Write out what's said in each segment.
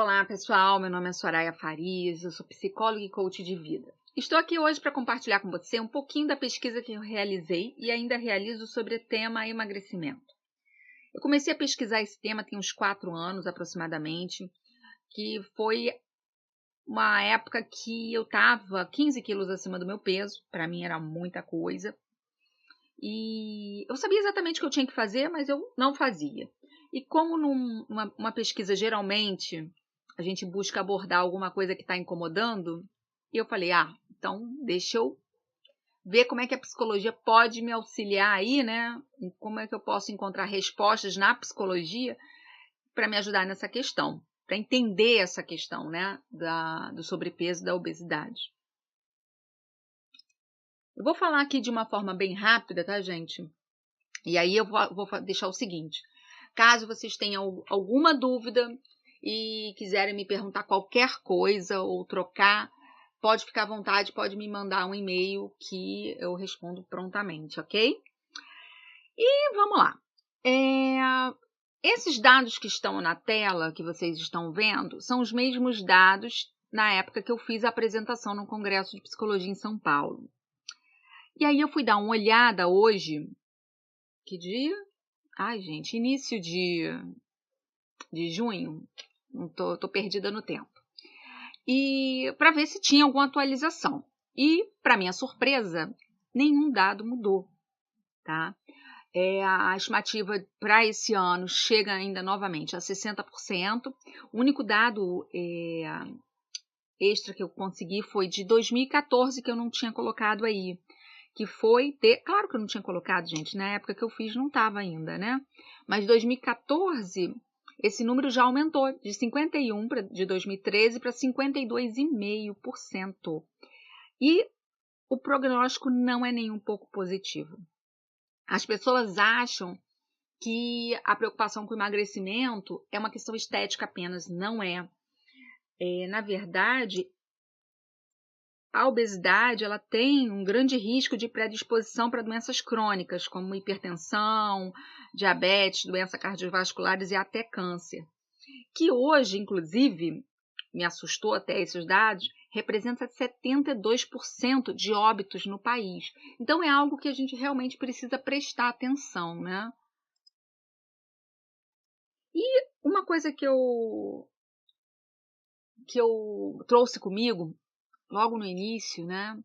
Olá, pessoal. Meu nome é Soraya Farias, eu sou psicóloga e coach de vida. Estou aqui hoje para compartilhar com você um pouquinho da pesquisa que eu realizei e ainda realizo sobre o tema emagrecimento. Eu comecei a pesquisar esse tema tem uns 4 anos aproximadamente, que foi uma época que eu estava 15 quilos acima do meu peso, para mim era muita coisa. E eu sabia exatamente o que eu tinha que fazer, mas eu não fazia. E como numa pesquisa geralmente a gente busca abordar alguma coisa que está incomodando, eu falei, então deixa eu ver como é que a psicologia pode me auxiliar aí, né? Como é que eu posso encontrar respostas na psicologia para me ajudar nessa questão, para entender essa questão, né, do sobrepeso e da obesidade. Eu vou falar aqui de uma forma bem rápida, tá, gente? E aí eu vou deixar o seguinte, caso vocês tenham alguma dúvida e quiserem me perguntar qualquer coisa ou trocar, pode ficar à vontade, pode me mandar um e-mail que eu respondo prontamente, ok? E vamos lá. Esses dados que estão na tela, que vocês estão vendo, são os mesmos dados na época que eu fiz a apresentação no Congresso de Psicologia em São Paulo. E aí eu fui dar uma olhada hoje, que dia? Ai, gente, início de junho, tô perdida no tempo. E para ver se tinha alguma atualização. E, para minha surpresa, nenhum dado mudou, tá? A estimativa para esse ano chega ainda novamente a 60%. O único dado extra que eu consegui foi de 2014, que eu não tinha colocado aí. Que foi claro que eu não tinha colocado, gente, na época que eu fiz não estava ainda, né? Mas 2014, esse número já aumentou de 51 de 2013 para 52,5%. E o prognóstico não é nem um pouco positivo. As pessoas acham que a preocupação com o emagrecimento é uma questão estética apenas, não é. Na verdade, a obesidade ela tem um grande risco de predisposição para doenças crônicas, como hipertensão, diabetes, doenças cardiovasculares e até câncer. Que hoje, inclusive, me assustou até esses dados, representa 72% de óbitos no país. Então, é algo que a gente realmente precisa prestar atenção, né? E uma coisa que eu trouxe comigo logo no início, né?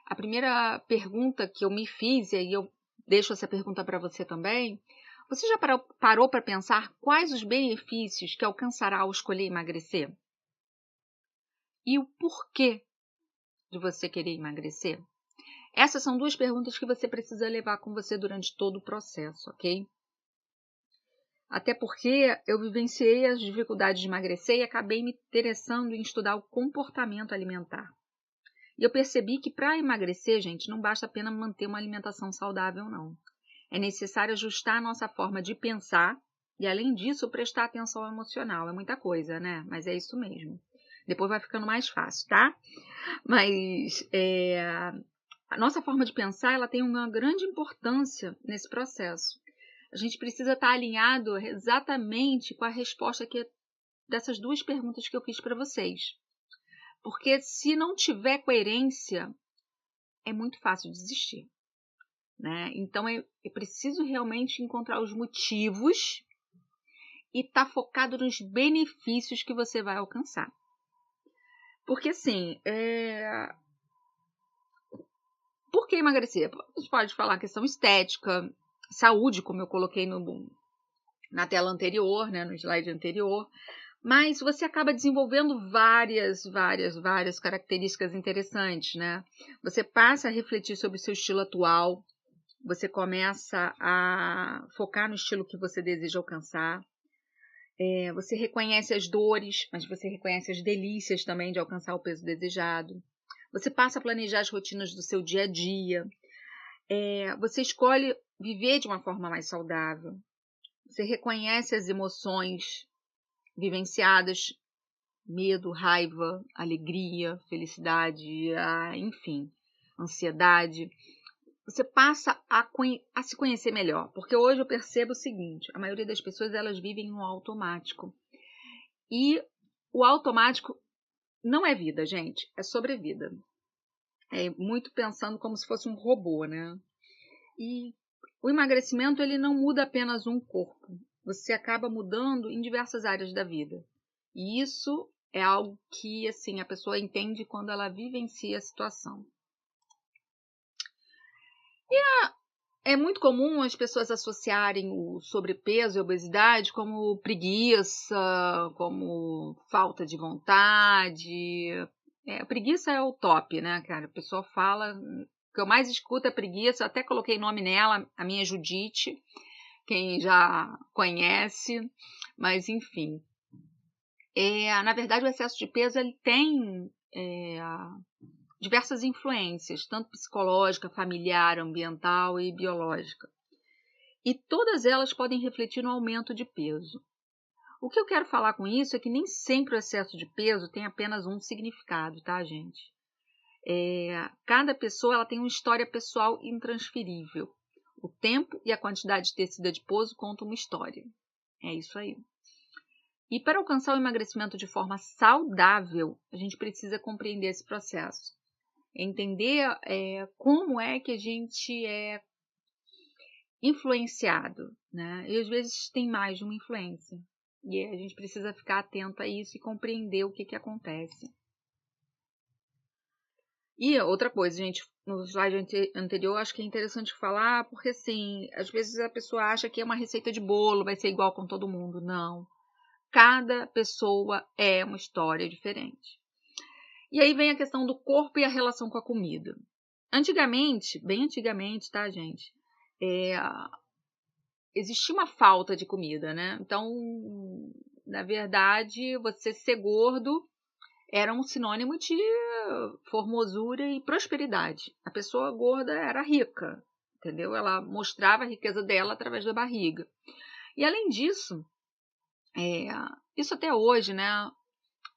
A primeira pergunta que eu me fiz, e aí eu deixo essa pergunta para você também, você já parou para pensar quais os benefícios que alcançará ao escolher emagrecer? E o porquê de você querer emagrecer? Essas são 2 perguntas que você precisa levar com você durante todo o processo, ok? Até porque eu vivenciei as dificuldades de emagrecer e acabei me interessando em estudar o comportamento alimentar. E eu percebi que para emagrecer, gente, não basta apenas manter uma alimentação saudável, não. É necessário ajustar a nossa forma de pensar e, além disso, prestar atenção ao emocional. É muita coisa, né? Mas é isso mesmo. Depois vai ficando mais fácil, tá? Mas a nossa forma de pensar ela tem uma grande importância nesse processo. A gente precisa estar alinhado exatamente com a resposta dessas 2 perguntas que eu fiz para vocês. Porque se não tiver coerência, é muito fácil desistir, né? Então, é preciso realmente encontrar os motivos e estar focado nos benefícios que você vai alcançar. Porque, assim, por que emagrecer? A gente pode falar questão estética, saúde, como eu coloquei na tela anterior, né, no slide anterior. Mas você acaba desenvolvendo várias características interessantes, né? Você passa a refletir sobre o seu estilo atual, você começa a focar no estilo que você deseja alcançar, você reconhece as dores, mas você reconhece as delícias também de alcançar o peso desejado. Você passa a planejar as rotinas do seu dia a dia, você escolhe viver de uma forma mais saudável, você reconhece as emoções vivenciadas, medo, raiva, alegria, felicidade, enfim, ansiedade. Você passa a se conhecer melhor, porque hoje eu percebo o seguinte, a maioria das pessoas elas vivem no automático. E o automático não é vida, gente, é sobrevida. É muito pensando como se fosse um robô, né? E o emagrecimento, ele não muda apenas um corpo. Você acaba mudando em diversas áreas da vida. E isso é algo que, assim, a pessoa entende quando ela vivencia a situação. É muito comum as pessoas associarem o sobrepeso e a obesidade como preguiça, como falta de vontade. Preguiça é o top, né, cara? A pessoa fala. O que eu mais escuto é preguiça. Eu até coloquei nome nela, a minha Judite, quem já conhece. Mas, enfim. Na verdade, o excesso de peso ele tem diversas influências, tanto psicológica, familiar, ambiental e biológica. E todas elas podem refletir no aumento de peso. O que eu quero falar com isso é que nem sempre o excesso de peso tem apenas um significado, tá, gente? Cada pessoa ela tem uma história pessoal intransferível. O tempo e a quantidade de tecido adiposo contam uma história. É isso aí. E para alcançar o emagrecimento de forma saudável, a gente precisa compreender esse processo. Entender como é que a gente é influenciado, né? E às vezes tem mais de uma influência. E a gente precisa ficar atento a isso e compreender o que acontece. E outra coisa, gente, no slide anterior, acho que é interessante falar, porque assim, às vezes a pessoa acha que é uma receita de bolo, vai ser igual com todo mundo. Não. Cada pessoa é uma história diferente. E aí vem a questão do corpo e a relação com a comida. Antigamente, bem antigamente, tá, gente? Existia uma falta de comida, né? Então, na verdade, você ser gordo era um sinônimo de formosura e prosperidade. A pessoa gorda era rica, entendeu? Ela mostrava a riqueza dela através da barriga. E além disso, isso até hoje, né?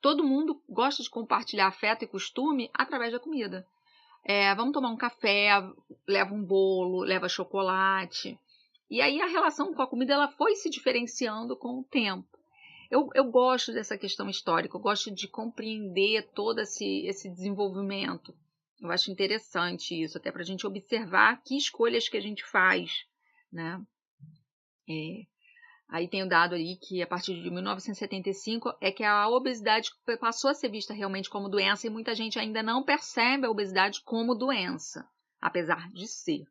Todo mundo gosta de compartilhar afeto e costume através da comida. Vamos tomar um café, leva um bolo, leva chocolate. E aí a relação com a comida ela foi se diferenciando com o tempo. Eu gosto dessa questão histórica, eu gosto de compreender todo esse desenvolvimento. Eu acho interessante isso, até para a gente observar que escolhas que a gente faz, né? Aí tem o dado aí que a partir de 1975 é que a obesidade passou a ser vista realmente como doença e muita gente ainda não percebe a obesidade como doença, apesar de ser.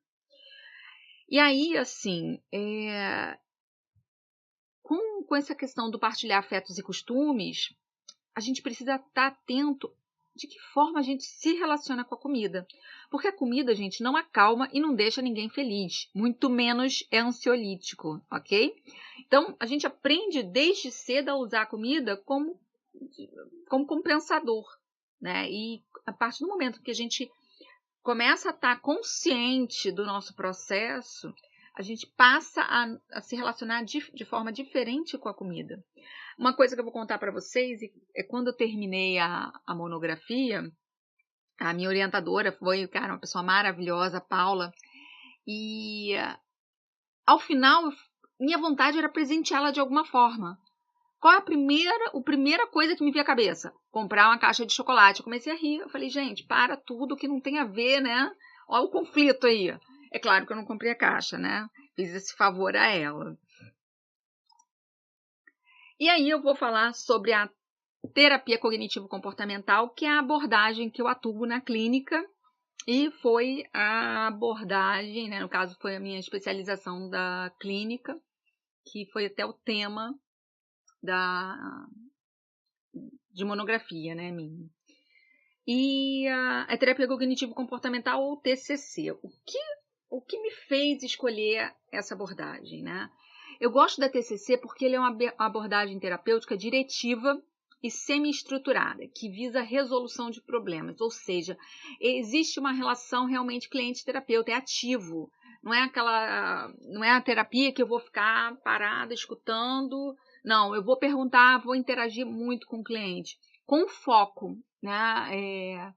E aí, assim, com essa questão do partilhar afetos e costumes, a gente precisa estar atento de que forma a gente se relaciona com a comida. Porque a comida, gente, não acalma e não deixa ninguém feliz. Muito menos é ansiolítico, ok? Então, a gente aprende desde cedo a usar a comida como compensador, né? E a partir do momento que a gente começa a estar consciente do nosso processo, a gente passa a se relacionar de forma diferente com a comida. Uma coisa que eu vou contar para vocês é quando eu terminei a monografia, a minha orientadora foi, cara, uma pessoa maravilhosa, a Paula, e ao final, minha vontade era presenteá-la de alguma forma. Qual é a primeira coisa que me veio à cabeça? Comprar uma caixa de chocolate. Eu comecei a rir. Eu falei, gente, para tudo que não tem a ver, né? Olha o conflito aí. É claro que eu não comprei a caixa, né? Fiz esse favor a ela. E aí eu vou falar sobre a terapia cognitivo-comportamental, que é a abordagem que eu atuo na clínica. E foi a abordagem, né? No caso, foi a minha especialização da clínica, que foi até o tema de monografia, né, minha. E a terapia cognitivo-comportamental, ou TCC. O que me fez escolher essa abordagem, né? Eu gosto da TCC porque ele é uma abordagem terapêutica diretiva e semi-estruturada, que visa a resolução de problemas, ou seja, existe uma relação realmente cliente-terapeuta, é ativo, não é a terapia que eu vou ficar parada escutando, não, eu vou perguntar, vou interagir muito com o cliente, com foco, né,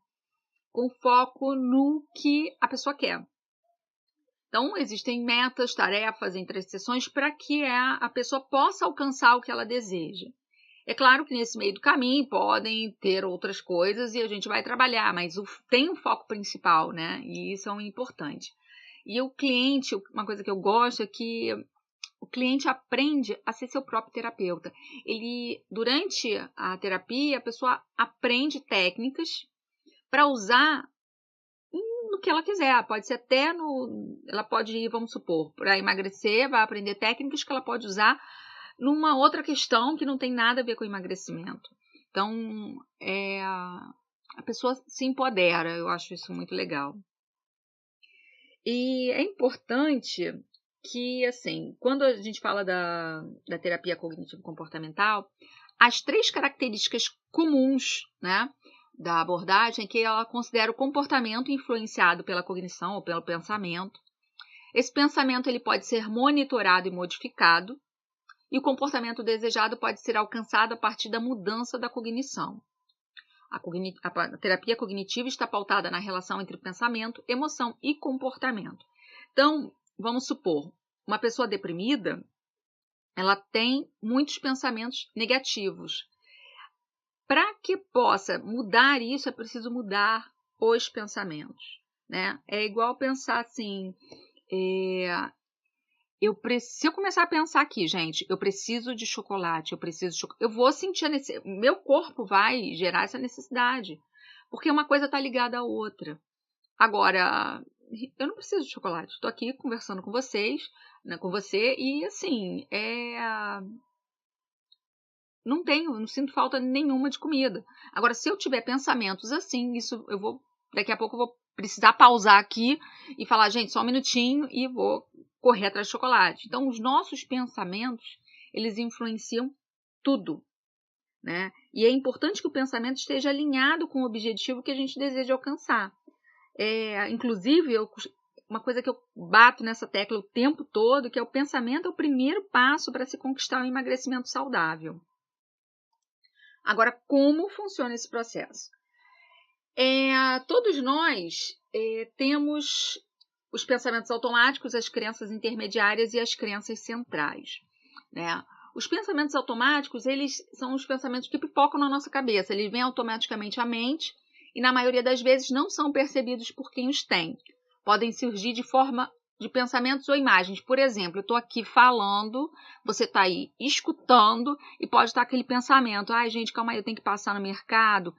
com foco no que a pessoa quer. Então, existem metas, tarefas entre as sessões para que a pessoa possa alcançar o que ela deseja. É claro que nesse meio do caminho podem ter outras coisas e a gente vai trabalhar, mas tem um foco principal, né? E isso é um importante. E o cliente, uma coisa que eu gosto é que o cliente aprende a ser seu próprio terapeuta. Durante a terapia, a pessoa aprende técnicas para usar no que ela quiser. Pode ser até ela pode ir, vamos supor, para emagrecer, vai aprender técnicas que ela pode usar numa outra questão que não tem nada a ver com emagrecimento. Então, a pessoa se empodera, eu acho isso muito legal. E é importante que, assim, quando a gente fala da terapia cognitivo-comportamental, as 3 características comuns, né, da abordagem é que ela considera o comportamento influenciado pela cognição ou pelo pensamento. Esse pensamento ele pode ser monitorado e modificado, e o comportamento desejado pode ser alcançado a partir da mudança da cognição. A terapia cognitiva está pautada na relação entre pensamento, emoção e comportamento. Então, vamos supor, uma pessoa deprimida, ela tem muitos pensamentos negativos. Para que possa mudar isso, é preciso mudar os pensamentos, né? É igual pensar assim, se eu começar a pensar aqui, gente, eu preciso de chocolate, eu vou sentir meu corpo vai gerar essa necessidade, porque uma coisa está ligada à outra. Agora, eu não preciso de chocolate, estou aqui conversando com vocês, né, com você, e assim, não sinto falta nenhuma de comida. Agora, se eu tiver pensamentos assim, daqui a pouco eu vou precisar pausar aqui e falar, gente, só um minutinho e vou correr atrás de chocolate. Então, os nossos pensamentos, eles influenciam tudo, né? E é importante que o pensamento esteja alinhado com o objetivo que a gente deseja alcançar. Inclusive, uma coisa que eu bato nessa tecla o tempo todo, que é o pensamento é o primeiro passo para se conquistar um emagrecimento saudável. Agora, como funciona esse processo? Todos nós temos os pensamentos automáticos, as crenças intermediárias e as crenças centrais, né? Os pensamentos automáticos, eles são os pensamentos que pipocam na nossa cabeça, eles vêm automaticamente à mente e, na maioria das vezes, não são percebidos por quem os tem. Podem surgir de forma de pensamentos ou imagens. Por exemplo, eu estou aqui falando, você está aí escutando e pode estar aquele pensamento, ai gente, calma aí, eu tenho que passar no mercado.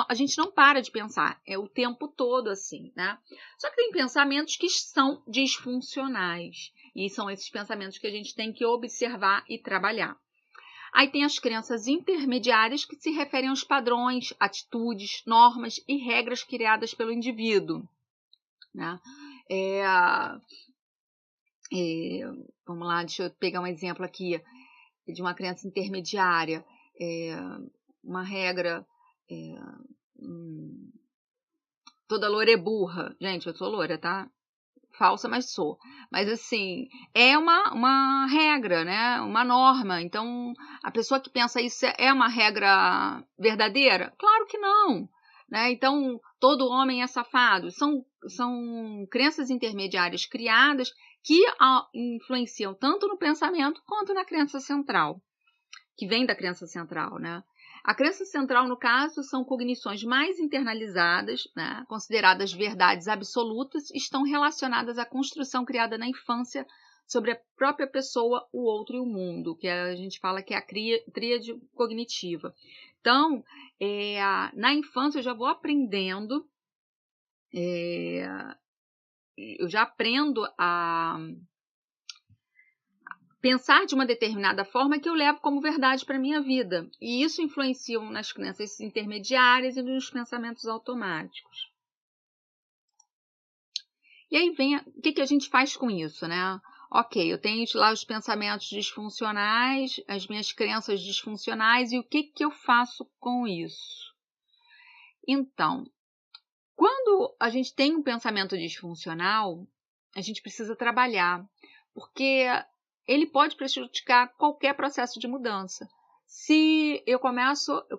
A gente não para de pensar, é o tempo todo assim, né? Só que tem pensamentos que são disfuncionais e são esses pensamentos que a gente tem que observar e trabalhar. Aí tem as crenças intermediárias que se referem aos padrões, atitudes, normas e regras criadas pelo indivíduo, né? Vamos lá, deixa eu pegar um exemplo aqui de uma crença intermediária, uma regra, toda loura é burra. Gente, eu sou loura, tá? Falsa, mas sou. Mas assim, é uma regra, né? Uma norma. Então, a pessoa que pensa isso é uma regra verdadeira? Claro que não. Né? Então, todo homem é safado. São crenças intermediárias criadas que influenciam tanto no pensamento quanto na crença central, que vem da crença central, né? A crença central, no caso, são cognições mais internalizadas, né, consideradas verdades absolutas, estão relacionadas à construção criada na infância sobre a própria pessoa, o outro e o mundo, que a gente fala que é a tríade cognitiva. Então, na infância eu já vou aprendendo, eu já aprendo a pensar de uma determinada forma que eu levo como verdade para a minha vida. E isso influencia nas crenças intermediárias e nos pensamentos automáticos. E aí vem o que a gente faz com isso, né? Ok, eu tenho lá os pensamentos disfuncionais, as minhas crenças disfuncionais, e o que eu faço com isso? Então, quando a gente tem um pensamento disfuncional, a gente precisa trabalhar, porque ele pode prejudicar qualquer processo de mudança. Se eu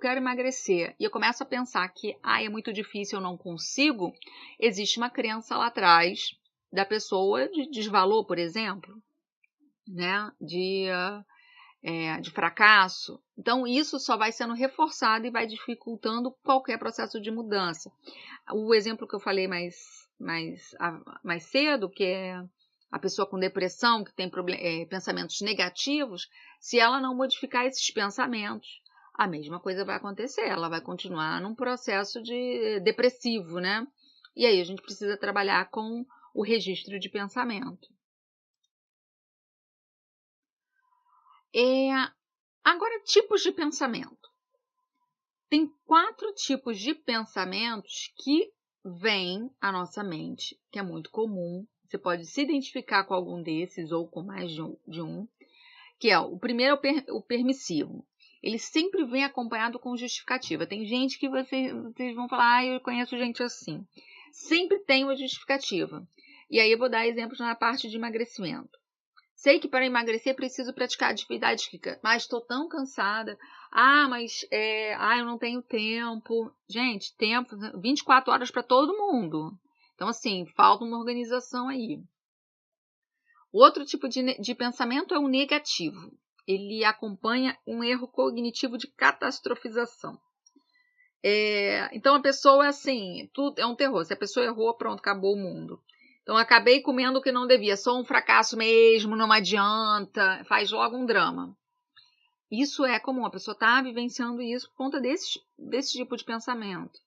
quero emagrecer, e eu começo a pensar que é muito difícil, eu não consigo, existe uma crença lá atrás da pessoa de desvalor, por exemplo, né? de fracasso. Então, isso só vai sendo reforçado e vai dificultando qualquer processo de mudança. O exemplo que eu falei mais cedo, que é a pessoa com depressão, que tem pensamentos negativos, se ela não modificar esses pensamentos, a mesma coisa vai acontecer, ela vai continuar num processo depressivo, né? E aí a gente precisa trabalhar com o registro de pensamento. Agora, tipos de pensamento. Tem 4 tipos de pensamentos que vêm à nossa mente, que é muito comum. Você pode se identificar com algum desses ou com mais de um, que é o primeiro é o permissivo. Ele sempre vem acompanhado com justificativa. Tem gente que vocês vão falar, eu conheço gente assim. Sempre tem uma justificativa. E aí eu vou dar exemplos na parte de emagrecimento. Sei que para emagrecer preciso praticar atividade física, mas estou tão cansada. Eu não tenho tempo. Gente, tempo, 24 horas para todo mundo. Então, assim, falta uma organização aí. Outro tipo de pensamento é o negativo. Ele acompanha um erro cognitivo de catastrofização. Então, a pessoa, assim, tudo é um terror. Se a pessoa errou, pronto, acabou o mundo. Então, acabei comendo o que não devia. Sou um fracasso mesmo, não adianta. Faz logo um drama. Isso é comum. A pessoa está vivenciando isso por conta desse tipo de pensamento.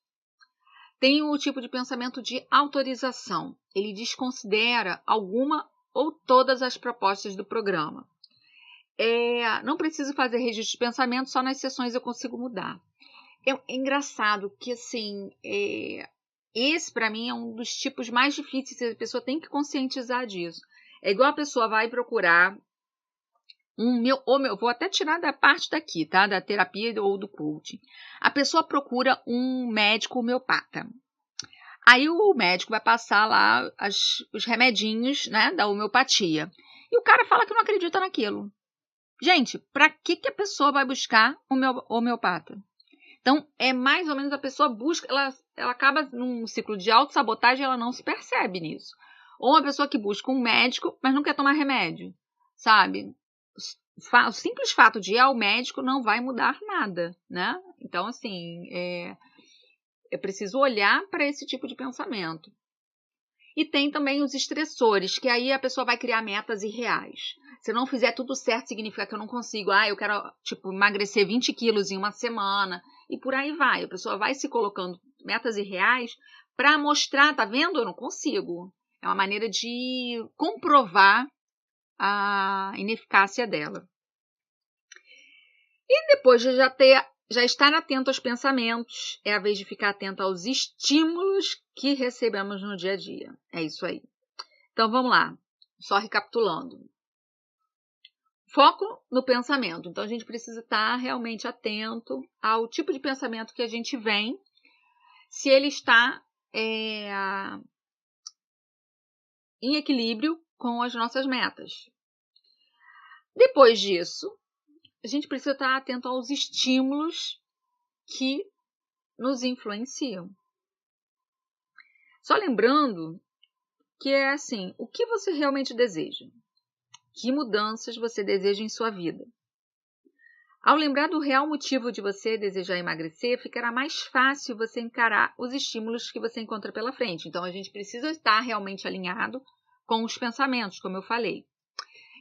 Tem o tipo de pensamento de autorização. Ele desconsidera alguma ou todas as propostas do programa. Não preciso fazer registro de pensamento, só nas sessões eu consigo mudar. É engraçado que, assim, esse para mim é um dos tipos mais difíceis, a pessoa tem que conscientizar disso. É igual a pessoa vai procurar vou até tirar da parte daqui, tá? Da terapia ou do coaching. A pessoa procura um médico homeopata. Aí o médico vai passar lá os remedinhos, né, da homeopatia. E o cara fala que não acredita naquilo. Gente, para que a pessoa vai buscar um homeopata? Então, é mais ou menos a pessoa busca, ela acaba num ciclo de autossabotagem e ela não se percebe nisso. Ou uma pessoa que busca um médico, mas não quer tomar remédio, sabe? O simples fato de ir ao médico não vai mudar nada, né? Então, assim, é preciso olhar para esse tipo de pensamento. E tem também os estressores, que aí a pessoa vai criar metas irreais. Se eu não fizer tudo certo, significa que eu não consigo. Eu quero, emagrecer 20 quilos em uma semana. E por aí vai. A pessoa vai se colocando metas irreais para mostrar, tá vendo? Eu não consigo. É uma maneira de comprovar a ineficácia dela. E depois de já estar atento aos pensamentos, é a vez de ficar atento aos estímulos que recebemos no dia a dia. É isso aí. Então, vamos lá. Só recapitulando. Foco no pensamento. Então, a gente precisa estar realmente atento ao tipo de pensamento que a gente vem, se ele está em equilíbrio com as nossas metas. Depois disso, a gente precisa estar atento aos estímulos que nos influenciam. Só lembrando que é assim, o que você realmente deseja? Que mudanças você deseja em sua vida? Ao lembrar do real motivo de você desejar emagrecer, ficará mais fácil você encarar os estímulos que você encontra pela frente. Então, a gente precisa estar realmente alinhado com os pensamentos, como eu falei.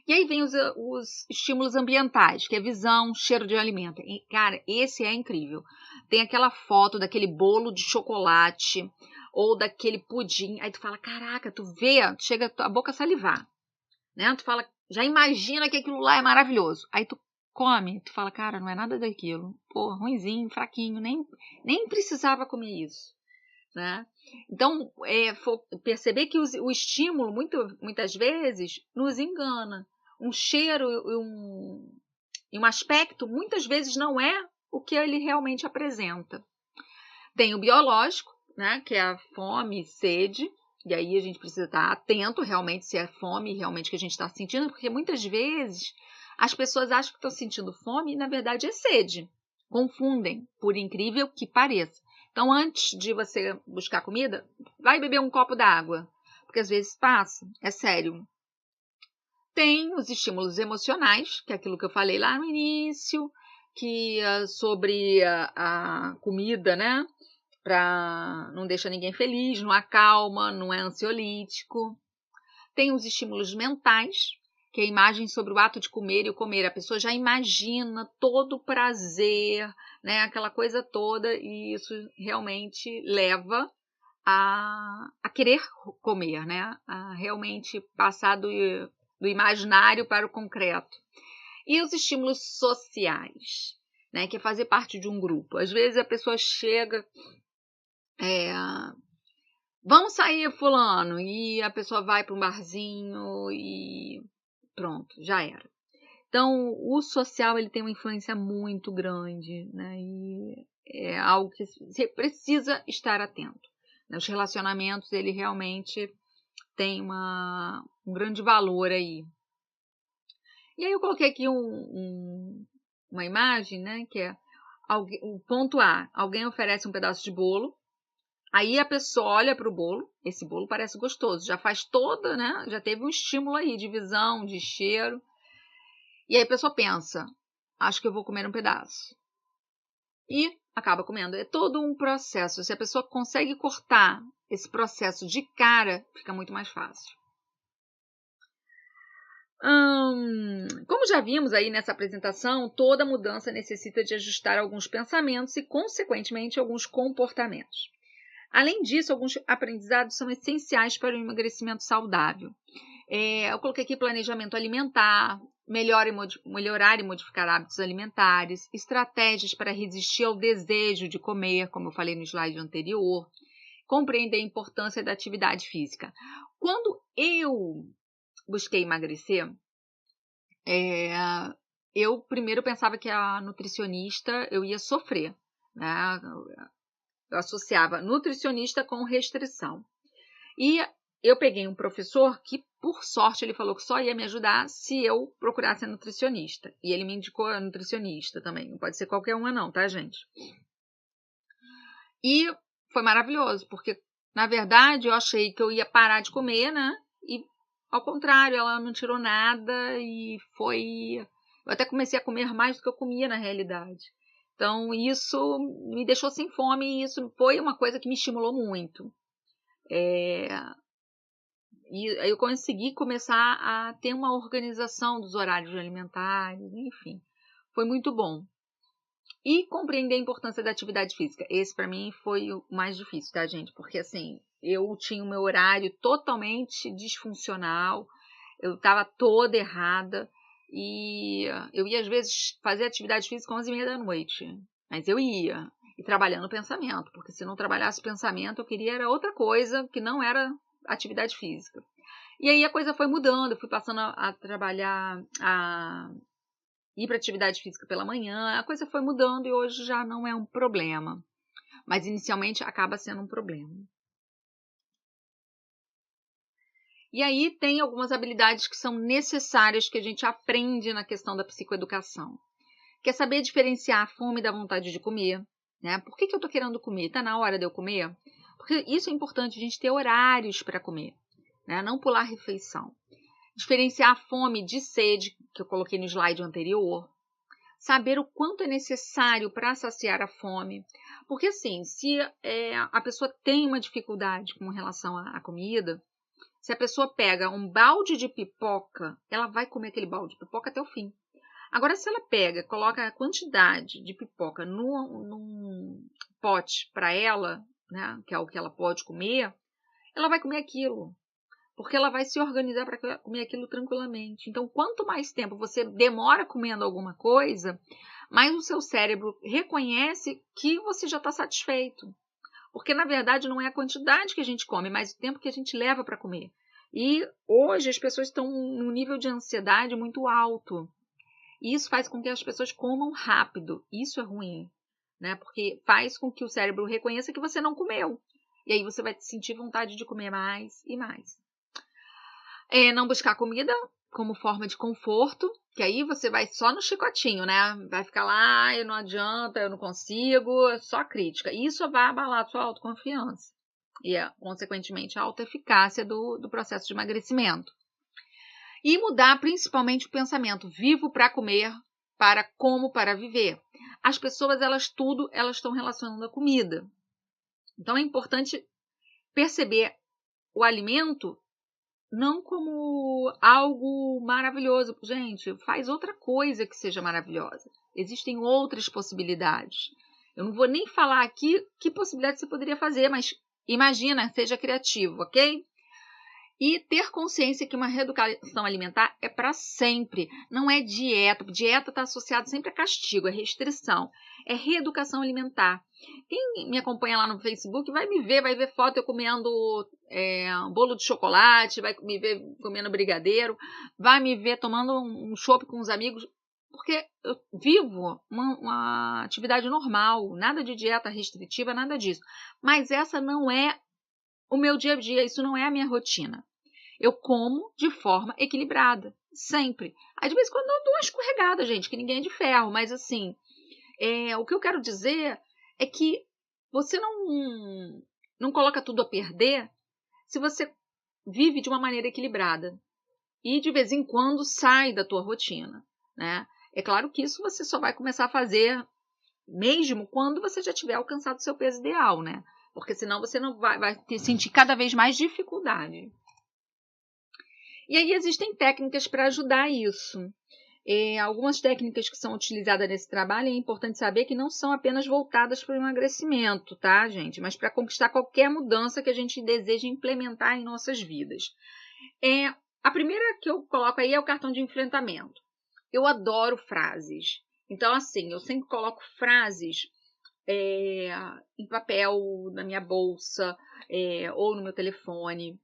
E aí vem os estímulos ambientais, que é visão, cheiro de alimento. E, cara, esse é incrível. Tem aquela foto daquele bolo de chocolate ou daquele pudim. Aí tu fala, caraca, tu vê, chega a boca a salivar. Né? Tu fala, já imagina que aquilo lá é maravilhoso. Aí tu come, tu fala, cara, não é nada daquilo. Pô, ruinzinho, fraquinho, nem precisava comer isso. Né? Então, perceber que o estímulo, muitas vezes, nos engana. Um cheiro e um aspecto, muitas vezes, não é o que ele realmente apresenta. Tem o biológico, né, que é a fome e sede, e aí a gente precisa estar atento realmente se é fome realmente que a gente está sentindo, porque muitas vezes as pessoas acham que estão sentindo fome e, na verdade, é sede. Confundem, por incrível que pareça. Então, antes de você buscar comida, vai beber um copo d'água, porque às vezes passa, é sério. Tem os estímulos emocionais, que é aquilo que eu falei lá no início, que sobre a comida, né? Não deixa ninguém feliz, não acalma, não é ansiolítico. Tem os estímulos mentais, que é a imagem sobre o ato de comer e o comer. A pessoa já imagina todo o prazer, né? Aquela coisa toda, e isso realmente leva a querer comer, né? A realmente passar do imaginário para o concreto. E os estímulos sociais, né? Que é fazer parte de um grupo. Às vezes a pessoa chega, vamos sair, fulano, e a pessoa vai para um barzinho e pronto, já era. Então, o social ele tem uma influência muito grande, né? E é algo que você precisa estar atento. Os relacionamentos, ele realmente tem um grande valor aí. E aí eu coloquei aqui uma imagem, né? Que é o ponto A. Alguém oferece um pedaço de bolo. Aí a pessoa olha para o bolo. Esse bolo parece gostoso. Já faz toda, né? Já teve um estímulo aí de visão, de cheiro. E aí a pessoa pensa, acho que eu vou comer um pedaço. E acaba comendo. É todo um processo. Se a pessoa consegue cortar esse processo de cara, fica muito mais fácil. Como já vimos aí nessa apresentação, toda mudança necessita de ajustar alguns pensamentos e, consequentemente, alguns comportamentos. Além disso, alguns aprendizados são essenciais para o emagrecimento saudável. Eu coloquei aqui planejamento alimentar, melhorar e modificar hábitos alimentares, estratégias para resistir ao desejo de comer, como eu falei no slide anterior, compreender a importância da atividade física. Quando eu busquei emagrecer, eu primeiro pensava que a nutricionista eu ia sofrer, né? Eu associava nutricionista com restrição. E eu peguei um professor que, por sorte, ele falou que só ia me ajudar se eu procurasse a nutricionista. E ele me indicou a nutricionista também. Não pode ser qualquer uma não, tá, gente? E foi maravilhoso, porque, na verdade, eu achei que eu ia parar de comer, né? E, ao contrário, ela não tirou nada e foi... Eu até comecei a comer mais do que eu comia na realidade. Então, isso me deixou sem fome e isso foi uma coisa que me estimulou muito. E aí eu consegui começar a ter uma organização dos horários alimentares, enfim. Foi muito bom. E compreender a importância da atividade física. Esse, para mim, foi o mais difícil, tá, gente? Porque, assim, eu tinha o meu horário totalmente disfuncional, eu estava toda errada, e eu ia, às vezes, fazer atividade física às 11h30 da noite. Mas eu ia, e trabalhando o pensamento, porque se não trabalhasse o pensamento, eu queria era outra coisa, que não era atividade física. E aí a coisa foi mudando, eu fui passando a trabalhar, a ir para atividade física pela manhã, a coisa foi mudando e hoje já não é um problema. Mas inicialmente acaba sendo um problema. E aí tem algumas habilidades que são necessárias que a gente aprende na questão da psicoeducação. Que é saber diferenciar a fome da vontade de comer, né? Por que eu estou querendo comer? Está na hora de eu comer? Porque isso é importante, a gente ter horários para comer, né? Não pular refeição. Diferenciar a fome de sede, que eu coloquei no slide anterior. Saber o quanto é necessário para saciar a fome. Porque, assim, se a pessoa tem uma dificuldade com relação à comida, se a pessoa pega um balde de pipoca, ela vai comer aquele balde de pipoca até o fim. Agora, se ela coloca a quantidade de pipoca num pote para ela, né, que é o que ela pode comer, ela vai comer aquilo. Porque ela vai se organizar para comer aquilo tranquilamente. Então, quanto mais tempo você demora comendo alguma coisa, mais o seu cérebro reconhece que você já está satisfeito. Porque, na verdade, não é a quantidade que a gente come, mas o tempo que a gente leva para comer. E hoje as pessoas estão num nível de ansiedade muito alto. E isso faz com que as pessoas comam rápido. Isso é ruim, né? Porque faz com que o cérebro reconheça que você não comeu. E aí você vai sentir vontade de comer mais e mais. Não buscar comida como forma de conforto, que aí você vai só no chicotinho, né? Vai ficar lá, não adianta, eu não consigo, só crítica. Isso vai abalar a sua autoconfiança e, consequentemente, a autoeficácia do processo de emagrecimento. E mudar principalmente o pensamento. Vivo para comer, para viver. As pessoas, elas estão relacionando a comida. Então é importante perceber o alimento não como algo maravilhoso. Gente, faz outra coisa que seja maravilhosa. Existem outras possibilidades. Eu não vou nem falar aqui que possibilidade você poderia fazer, mas imagina, seja criativo, ok? E ter consciência que uma reeducação alimentar é para sempre, não é dieta. Dieta está associada sempre a castigo, é restrição. É reeducação alimentar. Quem me acompanha lá no Facebook vai me ver, vai ver foto eu comendo bolo de chocolate, vai me ver comendo brigadeiro, vai me ver tomando um chopp com os amigos, porque eu vivo uma atividade normal, nada de dieta restritiva, nada disso. Mas essa não é o meu dia a dia, isso não é a minha rotina. Eu como de forma equilibrada, sempre. Aí de vez em quando eu dou uma escorregada, gente, que ninguém é de ferro, mas assim, o que eu quero dizer é que você não coloca tudo a perder se você vive de uma maneira equilibrada e de vez em quando sai da tua rotina, né? É claro que isso você só vai começar a fazer mesmo quando você já tiver alcançado o seu peso ideal, né? Porque senão você não vai sentir cada vez mais dificuldade. E aí existem técnicas para ajudar isso. Algumas técnicas que são utilizadas nesse trabalho é importante saber que não são apenas voltadas para o emagrecimento, tá, gente? Mas para conquistar qualquer mudança que a gente deseja implementar em nossas vidas. A primeira que eu coloco aí é o cartão de enfrentamento. Eu adoro frases. Então, assim, eu sempre coloco frases em papel, na minha bolsa, ou no meu telefone.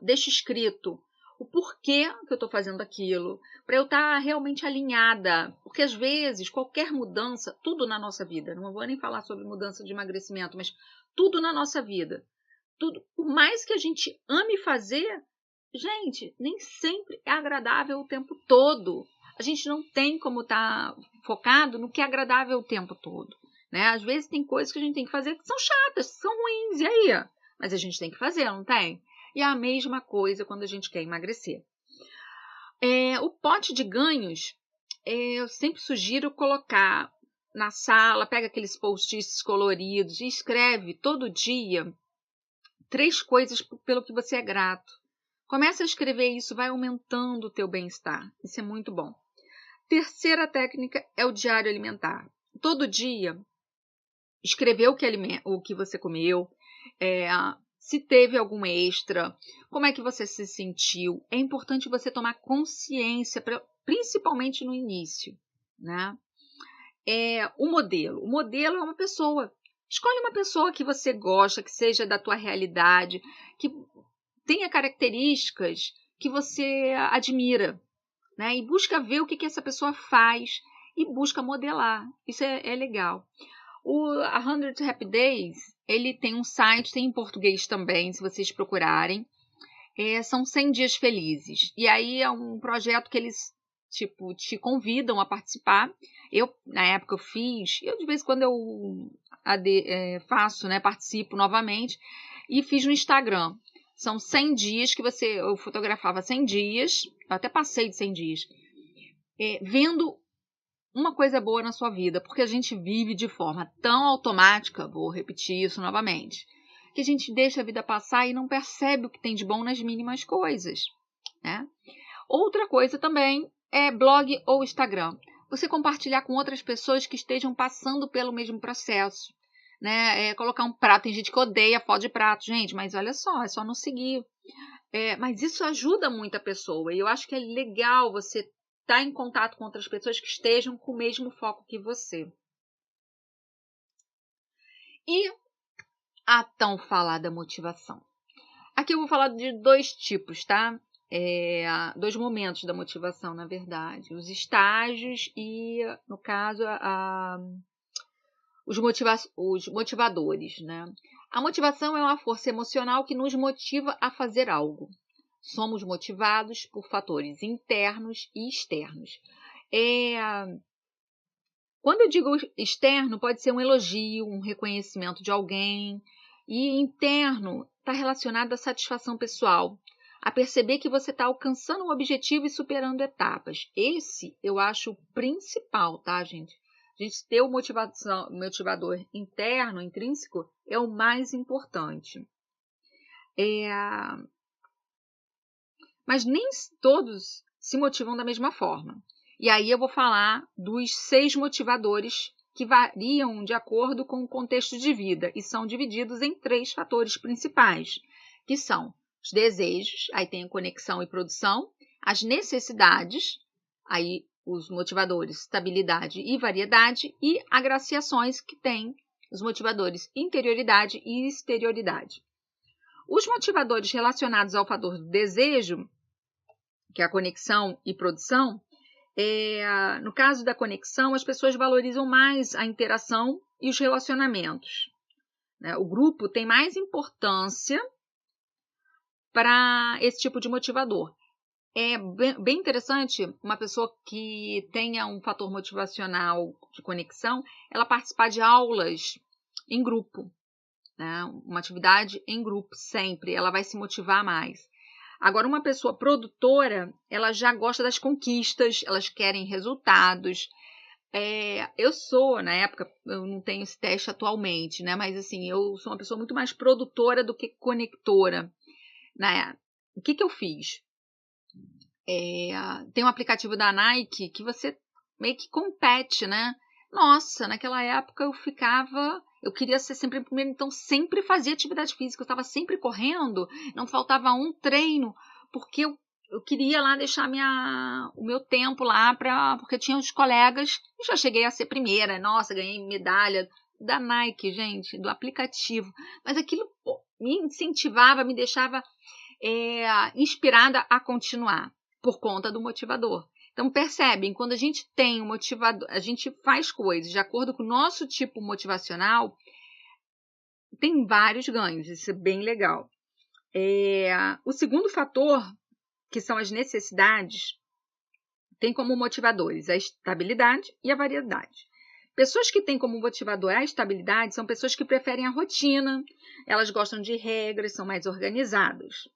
Deixo escrito o porquê que eu estou fazendo aquilo, para eu estar realmente alinhada, porque às vezes qualquer mudança, tudo na nossa vida, não vou nem falar sobre mudança de emagrecimento, mas tudo na nossa vida, tudo, por mais que a gente ame fazer, gente, nem sempre é agradável o tempo todo. A gente não tem como estar focado no que é agradável o tempo todo, né? Às vezes tem coisas que a gente tem que fazer que são chatas, que são ruins, e aí? Mas a gente tem que fazer, não tem? E é a mesma coisa quando a gente quer emagrecer. O pote de ganhos, eu sempre sugiro colocar na sala, pega aqueles post-its coloridos e escreve todo dia 3 coisas pelo que você é grato. Começa a escrever isso, vai aumentando o teu bem-estar. Isso é muito bom. Terceira técnica é o diário alimentar. Todo dia, escrever o que você comeu, se teve algum extra, como é que você se sentiu. É importante você tomar consciência, principalmente no início, né? O modelo. O modelo é uma pessoa. Escolhe uma pessoa que você gosta, que seja da tua realidade, que tenha características que você admira, né? E busca ver o que essa pessoa faz e busca modelar. Isso é legal. O 100 Happy Days, ele tem um site, tem em português também, se vocês procurarem. São 100 dias felizes. E aí é um projeto que eles te convidam a participar. Eu, na época, eu fiz. Eu, de vez em quando, eu faço, né? Participo novamente. E fiz no Instagram. São 100 dias que eu fotografava 100 dias. Eu até passei de 100 dias. Vendo uma coisa boa na sua vida. Porque a gente vive de forma tão automática. Vou repetir isso novamente. Que a gente deixa a vida passar e não percebe o que tem de bom nas mínimas coisas, né? Outra coisa também é blog ou Instagram. Você compartilhar com outras pessoas que estejam passando pelo mesmo processo, né? Colocar um prato, tem gente que odeia foto de prato, gente, mas olha só, é só não seguir. Mas isso ajuda muito a pessoa e eu acho que é legal você estar em contato com outras pessoas que estejam com o mesmo foco que você. E a tão falada motivação. Aqui eu vou falar de 2 tipos, tá? 2 momentos da motivação, na verdade. Os estágios e, no caso, os motivadores, né? A motivação é uma força emocional que nos motiva a fazer algo. Somos motivados por fatores internos e externos. Quando eu digo externo, pode ser um elogio, um reconhecimento de alguém. E interno está relacionado à satisfação pessoal, a perceber que você está alcançando um objetivo e superando etapas. Esse eu acho o principal, tá, gente? A gente ter o motivador interno, intrínseco, é o mais importante. Mas nem todos se motivam da mesma forma. E aí eu vou falar dos 6 motivadores que variam de acordo com o contexto de vida e são divididos em 3 fatores principais, que são os desejos, aí tem a conexão e produção, as necessidades, aí os motivadores estabilidade e variedade, e agraciações, que tem os motivadores interioridade e exterioridade. Os motivadores relacionados ao fator do desejo, que é a conexão e produção, no caso da conexão, as pessoas valorizam mais a interação e os relacionamentos, né? O grupo tem mais importância para esse tipo de motivador. É bem interessante uma pessoa que tenha um fator motivacional de conexão, ela participar de aulas em grupo, né? Uma atividade em grupo sempre, ela vai se motivar mais. Agora, uma pessoa produtora, ela já gosta das conquistas, elas querem resultados. Eu sou, na época, eu não tenho esse teste atualmente, né? Mas assim, eu sou uma pessoa muito mais produtora do que conectora, né? O que eu fiz? Tem um aplicativo da Nike que você meio que compete, né? Nossa, naquela época eu queria ser sempre em primeiro, então sempre fazia atividade física, eu estava sempre correndo, não faltava um treino, porque eu queria lá deixar o meu tempo lá, porque tinha os colegas, e já cheguei a ser primeira, nossa, ganhei medalha da Nike, gente, do aplicativo, mas aquilo me incentivava, me deixava inspirada a continuar, por conta do motivador. Então, percebem, quando a gente tem um motivador, a gente faz coisas de acordo com o nosso tipo motivacional, tem vários ganhos, isso é bem legal. O segundo fator, que são as necessidades, tem como motivadores a estabilidade e a variedade. Pessoas que têm como motivador a estabilidade são pessoas que preferem a rotina, elas gostam de regras, são mais organizadas.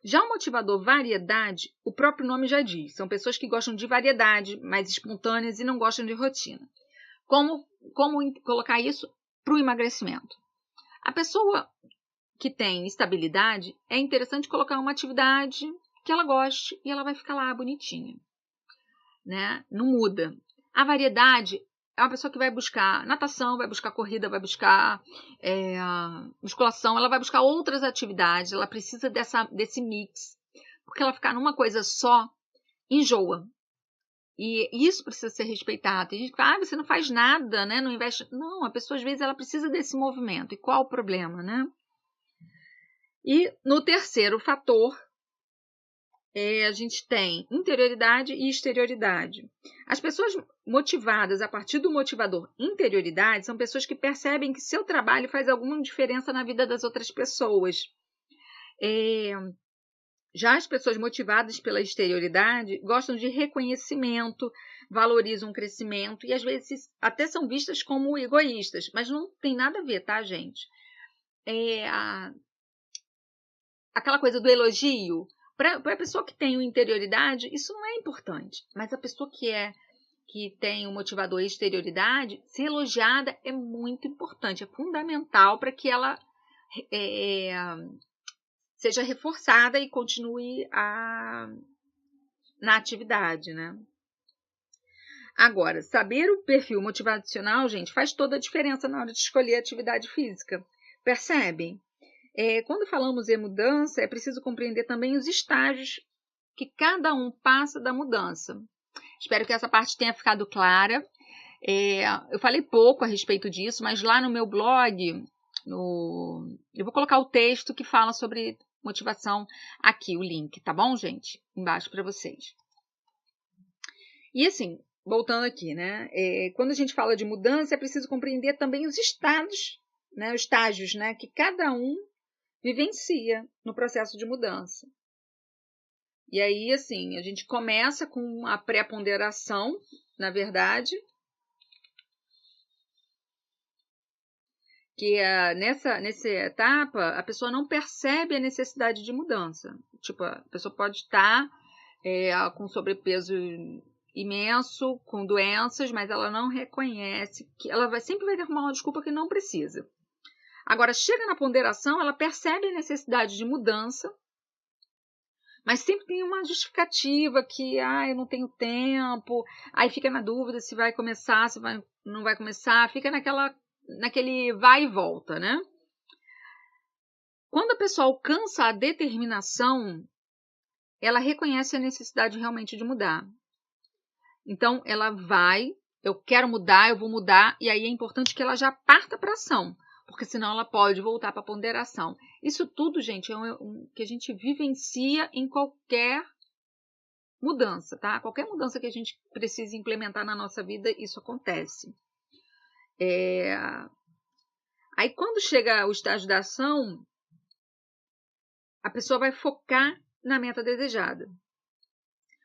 Já o motivador variedade, o próprio nome já diz, são pessoas que gostam de variedade, mais espontâneas e não gostam de rotina. Como colocar isso para o emagrecimento? A pessoa que tem estabilidade, é interessante colocar uma atividade que ela goste e ela vai ficar lá bonitinha, né? Não muda. A variedade é uma pessoa que vai buscar natação, vai buscar corrida, vai buscar musculação, ela vai buscar outras atividades, ela precisa desse mix, porque ela ficar numa coisa só, enjoa. E isso precisa ser respeitado. Tem gente que fala, você não faz nada, né? Não investe. Não, a pessoa às vezes ela precisa desse movimento. E qual o problema, né? E no terceiro fator, a gente tem interioridade e exterioridade. As pessoas motivadas a partir do motivador interioridade são pessoas que percebem que seu trabalho faz alguma diferença na vida das outras pessoas. Já as pessoas motivadas pela exterioridade gostam de reconhecimento, valorizam o crescimento e às vezes até são vistas como egoístas, mas não tem nada a ver, tá, gente? Aquela coisa do elogio, para a pessoa que tem interioridade, isso não é importante, mas a pessoa que tem o motivador exterioridade, ser elogiada é muito importante, é fundamental para que ela seja reforçada e continue na atividade, né? Agora, saber o perfil motivacional, gente, faz toda a diferença na hora de escolher a atividade física. Percebem? Quando falamos em mudança, é preciso compreender também os estágios que cada um passa da mudança. Espero que essa parte tenha ficado clara. Eu falei pouco a respeito disso, mas lá no meu blog, eu vou colocar o texto que fala sobre motivação aqui, o link, tá bom, gente? Embaixo para vocês. E assim, voltando aqui, né? Quando a gente fala de mudança, é preciso compreender também os estados, né? Os estágios, né? Que cada um vivencia no processo de mudança. E aí, assim, a gente começa com a pré-ponderação, na verdade, que nessa etapa a pessoa não percebe a necessidade de mudança. Tipo, a pessoa pode estar com sobrepeso imenso, com doenças, mas ela não reconhece que ela sempre vai ter uma desculpa que não precisa. Agora, chega na ponderação, ela percebe a necessidade de mudança, mas sempre tem uma justificativa que, eu não tenho tempo, aí fica na dúvida se vai começar, não vai começar, fica naquele vai e volta, né? Quando a pessoa alcança a determinação, ela reconhece a necessidade realmente de mudar. Então, ela eu quero mudar, eu vou mudar, e aí é importante que ela já parta para ação, porque senão ela pode voltar para a ponderação. Isso tudo, gente, é que a gente vivencia em qualquer mudança, tá? Qualquer mudança que a gente precise implementar na nossa vida, isso acontece. Aí, quando chega o estágio da ação, a pessoa vai focar na meta desejada.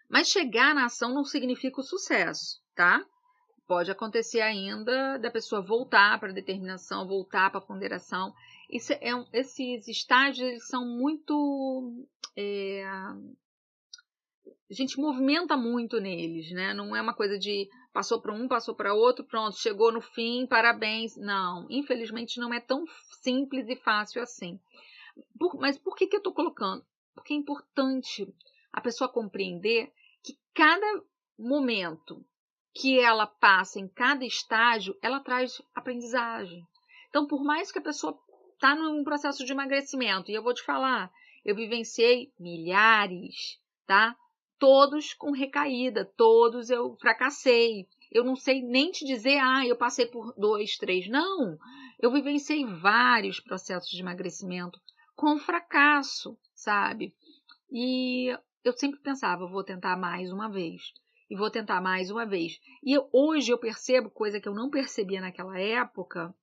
Mas chegar na ação não significa o sucesso, tá? Pode acontecer ainda da pessoa voltar para a determinação, voltar para a ponderação. Esses estágios eles são muito... a gente movimenta muito neles, né? Não é uma coisa de passou para um, passou para outro, pronto, chegou no fim, parabéns. Não, infelizmente não é tão simples e fácil assim. Mas por que eu estou colocando? Porque é importante a pessoa compreender que cada momento que ela passa em cada estágio, ela traz aprendizagem. Então, por mais que a pessoa está num processo de emagrecimento, e eu vou te falar, eu vivenciei milhares, tá? Todos com recaída, todos eu fracassei. Eu não sei nem te dizer, eu passei por 2, 3. Não, eu vivenciei vários processos de emagrecimento com fracasso, sabe? E eu sempre pensava, vou tentar mais uma vez. E vou tentar mais uma vez. E hoje eu percebo, coisa que eu não percebia naquela época,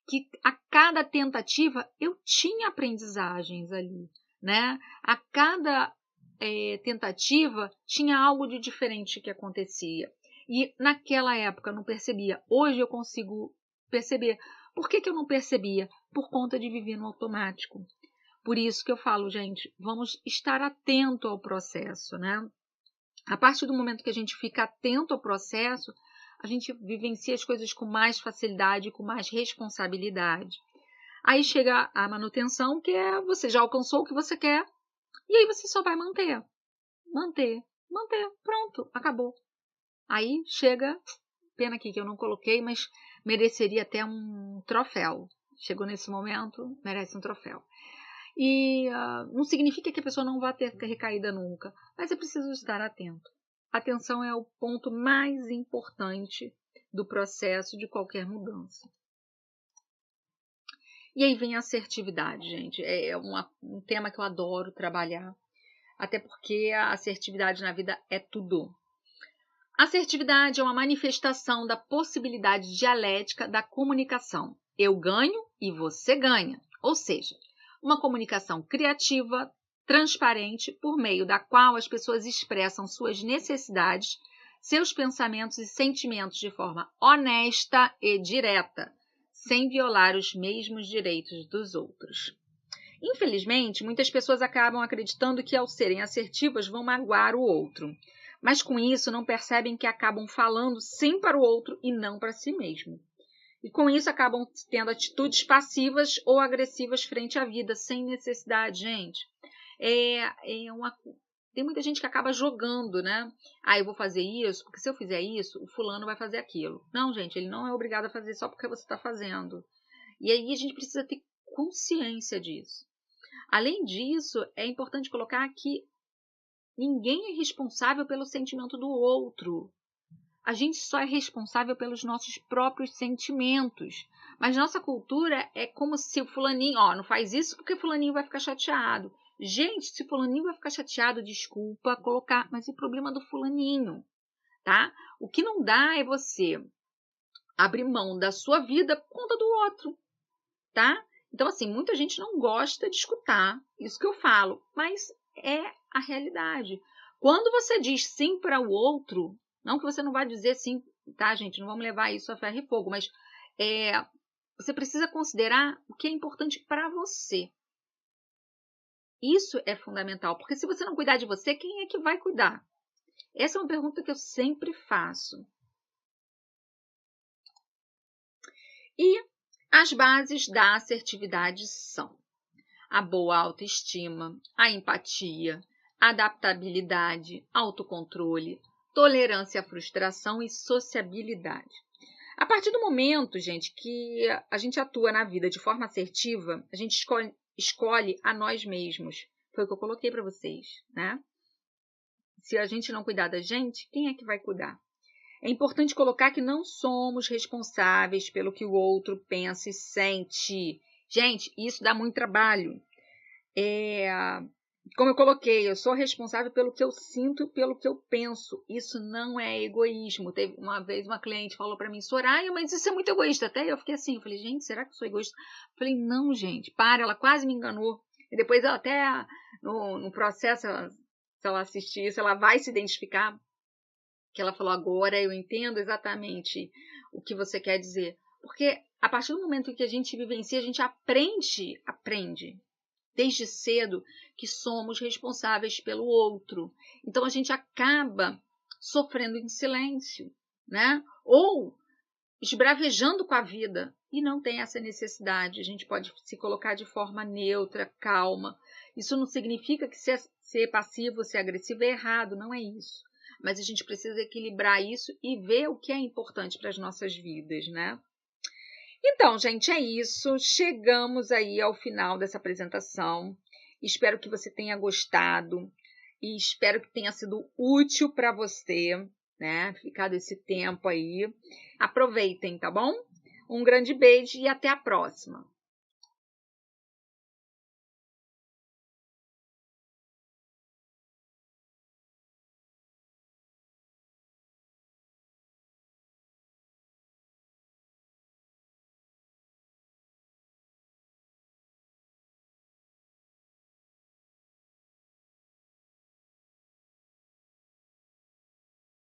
que a cada tentativa eu tinha aprendizagens ali, né? A cada tentativa tinha algo de diferente que acontecia. E naquela época eu não percebia. Hoje eu consigo perceber. Por que eu não percebia? Por conta de viver no automático. Por isso que eu falo, gente, vamos estar atento ao processo, né? A partir do momento que a gente fica atento ao processo, a gente vivencia as coisas com mais facilidade, com mais responsabilidade. Aí chega a manutenção, que é você já alcançou o que você quer, e aí você só vai manter. Manter, pronto, acabou. Aí chega, pena aqui que eu não coloquei, mas mereceria até um troféu. Chegou nesse momento, merece um troféu. E não significa que a pessoa não vai ter recaída nunca, mas é preciso estar atento. Atenção é o ponto mais importante do processo de qualquer mudança. E aí vem a assertividade, gente. É um tema que eu adoro trabalhar, até porque a assertividade na vida é tudo. Assertividade é uma manifestação da possibilidade dialética da comunicação. Eu ganho e você ganha. Ou seja, uma comunicação criativa, transparente, por meio da qual as pessoas expressam suas necessidades, seus pensamentos e sentimentos de forma honesta e direta, sem violar os mesmos direitos dos outros. Infelizmente, muitas pessoas acabam acreditando que, ao serem assertivas, vão magoar o outro. Mas com isso não percebem que acabam falando sim para o outro e não para si mesmo. E com isso acabam tendo atitudes passivas ou agressivas frente à vida, sem necessidade, gente. Tem muita gente que acaba jogando, né? Eu vou fazer isso, porque se eu fizer isso, o fulano vai fazer aquilo. Não, gente, ele não é obrigado a fazer só porque você está fazendo. E aí a gente precisa ter consciência disso. Além disso, é importante colocar que ninguém é responsável pelo sentimento do outro. A gente só é responsável pelos nossos próprios sentimentos. Mas nossa cultura é como se o fulaninho, não faz isso porque fulaninho vai ficar chateado. Gente, se fulaninho vai ficar chateado, desculpa colocar, mas é problema do fulaninho, tá? O que não dá é você abrir mão da sua vida por conta do outro, tá? Então, assim, muita gente não gosta de escutar isso que eu falo, mas é a realidade. Quando você diz sim para o outro, não que você não vai dizer sim, tá, gente? Não vamos levar isso a ferro e fogo, mas Você precisa considerar o que é importante para você. Isso é fundamental, porque se você não cuidar de você, quem é que vai cuidar? Essa é uma pergunta que eu sempre faço. E as bases da assertividade são a boa autoestima, a empatia, a adaptabilidade, autocontrole, tolerância à frustração e sociabilidade. A partir do momento, gente, que a gente atua na vida de forma assertiva, a gente escolhe a nós mesmos. Foi o que eu coloquei para vocês, né? Se a gente não cuidar da gente, quem é que vai cuidar? É importante colocar que não somos responsáveis pelo que o outro pensa e sente. Gente, isso dá muito trabalho. Como eu coloquei, eu sou responsável pelo que eu sinto, pelo que eu penso. Isso não é egoísmo. Teve uma vez uma cliente falou para mim, Soraya, mas isso é muito egoísta. Até eu fiquei assim, eu falei, gente, será que eu sou egoísta? Eu falei, não, gente, para, ela quase me enganou. E depois ela até, no processo, se ela assistir isso, ela vai se identificar. Que ela falou, agora eu entendo exatamente o que você quer dizer. Porque a partir do momento que a gente vivencia, a gente aprende desde cedo que somos responsáveis pelo outro. Então a gente acaba sofrendo em silêncio, né? Ou esbravejando com a vida e não tem essa necessidade. A gente pode se colocar de forma neutra, calma. Isso não significa que ser passivo, ser agressivo é errado, não é isso. Mas a gente precisa equilibrar isso e ver o que é importante para as nossas vidas, né? Então, gente, é isso. Chegamos aí ao final dessa apresentação. Espero que você tenha gostado e espero que tenha sido útil para você, né? Ficado esse tempo aí. Aproveitem, tá bom? Um grande beijo e até a próxima.